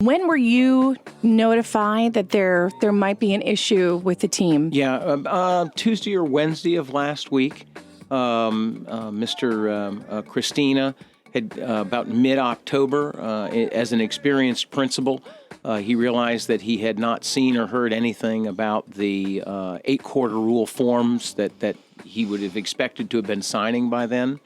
When were you notified that there might be an issue with the team? Yeah, Tuesday or Wednesday of last week, Mr. Christina had about mid-October, as an experienced principal, he realized that he had not seen or heard anything about the 8-quarter rule forms that he would have expected to have been signing by then.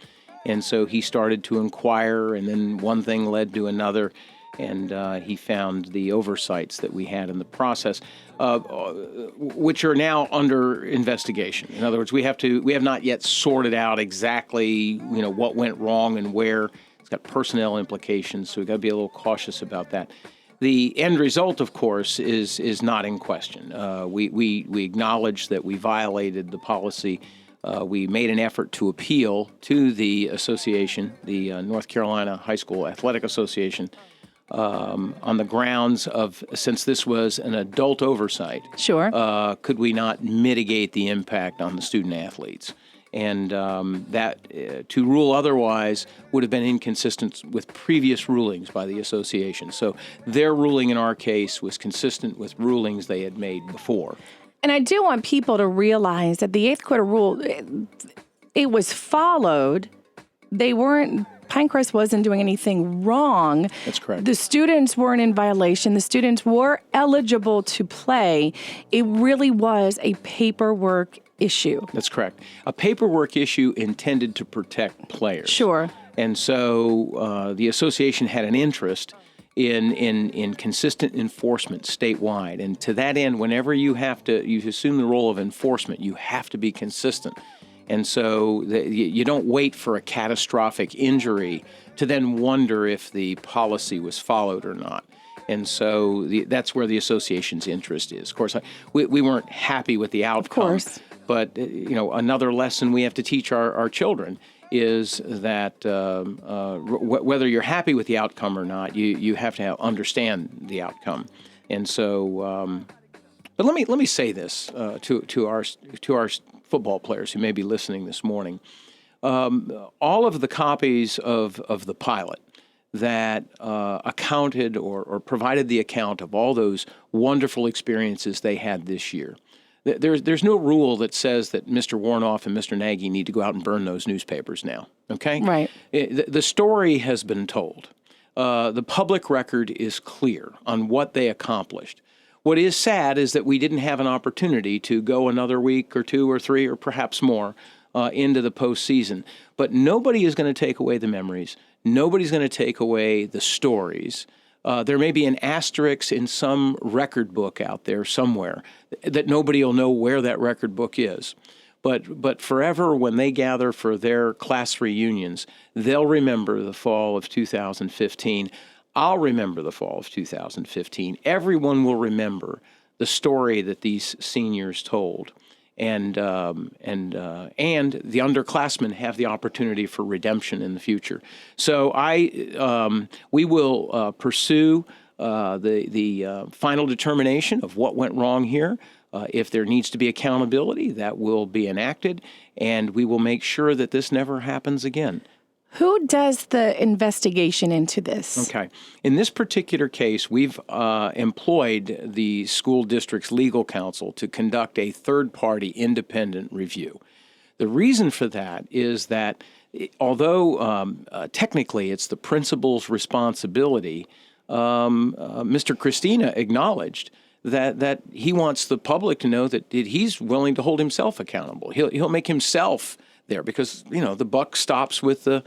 And so he started to inquire, and then one thing led to another, and he found the oversights that we had in the process, which are now under investigation. In other words, we have not yet sorted out exactly what went wrong and where. It's got personnel implications, so we've got to be a little cautious about that. The end result, of course, is not in question. We acknowledge that we violated the policy. We made an effort to appeal to the association, the North Carolina High School Athletic Association, on the grounds of, since this was an adult oversight, Sure. Could we not mitigate the impact on the student athletes? And to rule otherwise would have been inconsistent with previous rulings by the association. So their ruling in our case was consistent with rulings they had made before. And I do want people to realize that the 8th quarter rule, it was followed. Pinecrest wasn't doing anything wrong. That's correct. The students weren't in violation. The students were eligible to play. It really was a paperwork issue. That's correct. A paperwork issue intended to protect players. Sure. And so the association had an interest in consistent enforcement statewide. And to that end, whenever you assume the role of enforcement, you have to be consistent. And so you don't wait for a catastrophic injury to then wonder if the policy was followed or not. And so that's where the association's interest is. Of course, we weren't happy with the outcome. Of course. But, another lesson we have to teach our children is that whether you're happy with the outcome or not, you have to understand the outcome. And so, but let me say this to our football players who may be listening this morning. All of the copies of the pilot that accounted or provided the account of all those wonderful experiences they had this year. There's no rule that says that Mr. Warnoff and Mr. Nagy need to go out and burn those newspapers now, okay? Right. The story has been told. The public record is clear on what they accomplished. What is sad is that we didn't have an opportunity to go another week or 2 or 3 or perhaps more into the postseason. But nobody is going to take away the memories. Nobody's going to take away the stories. There may be an asterisk in some record book out there somewhere that nobody will know where that record book is. But forever, when they gather for their class reunions, they'll remember the fall of 2015. I'll remember the fall of 2015. Everyone will remember the story that these seniors told. And the underclassmen have the opportunity for redemption in the future. So we will pursue the final determination of what went wrong here. If there needs to be accountability, that will be enacted, and we will make sure that this never happens again. Who does the investigation into this? Okay. In this particular case, we've employed the school district's legal counsel to conduct a third-party independent review. The reason for that is that although technically it's the principal's responsibility, Mr. Christina acknowledged that he wants the public to know that he's willing to hold himself accountable. He'll make himself there because, the buck stops with the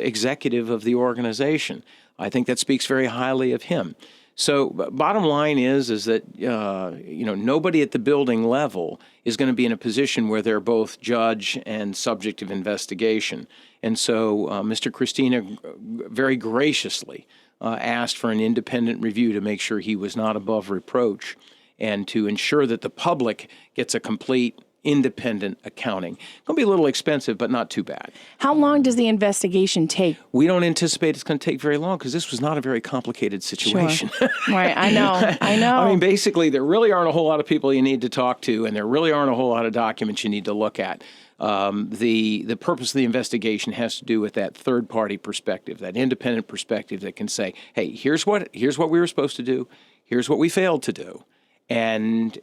executive of the organization. I think that speaks very highly of him. So bottom line is that, nobody at the building level is going to be in a position where they're both judge and subject of investigation. And so Mr. Christina very graciously asked for an independent review to make sure he was not above reproach and to ensure that the public gets a complete independent accounting. Going to be a little expensive, but not too bad. How long does the investigation take? We don't anticipate it's going to take very long because this was not a very complicated situation. Sure. Right, I know. I mean, basically, there really aren't a whole lot of people you need to talk to, and there really aren't a whole lot of documents you need to look at. The purpose of the investigation has to do with that third-party perspective, that independent perspective that can say, hey, here's what we were supposed to do, here's what we failed to do, and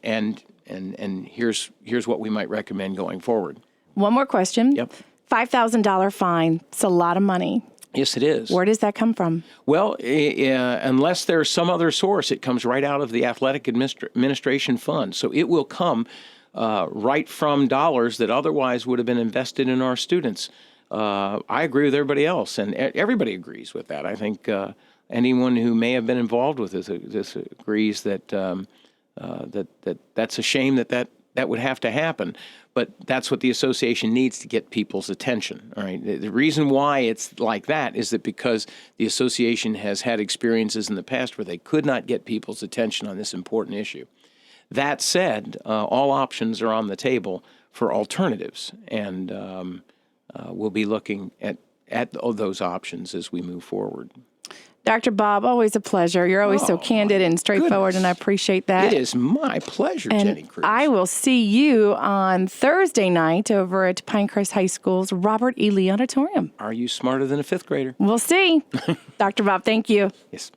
here's what we might recommend going forward. One more question. Yep. $5,000 fine. It's a lot of money. Yes, it is. Where does that come from? Well, unless there's some other source, it comes right out of the athletic administration fund. So it will come right from dollars that otherwise would have been invested in our students. I agree with everybody else, and everybody agrees with that. I think anyone who may have been involved with this agrees that that's a shame that would have to happen. But that's what the association needs to get people's attention. All right. The reason why it's like that is that because the association has had experiences in the past where they could not get people's attention on this important issue. That said, all options are on the table for alternatives, and we'll be looking at those options as we move forward. Dr. Bob, always a pleasure. You're always so candid and straightforward, and I appreciate that. It is my pleasure, and Jenny Cruz. I will see you on Thursday night over at Pinecrest High School's Robert E. Lee Auditorium. Are you smarter than a fifth grader? We'll see. Dr. Bob, thank you. Yes.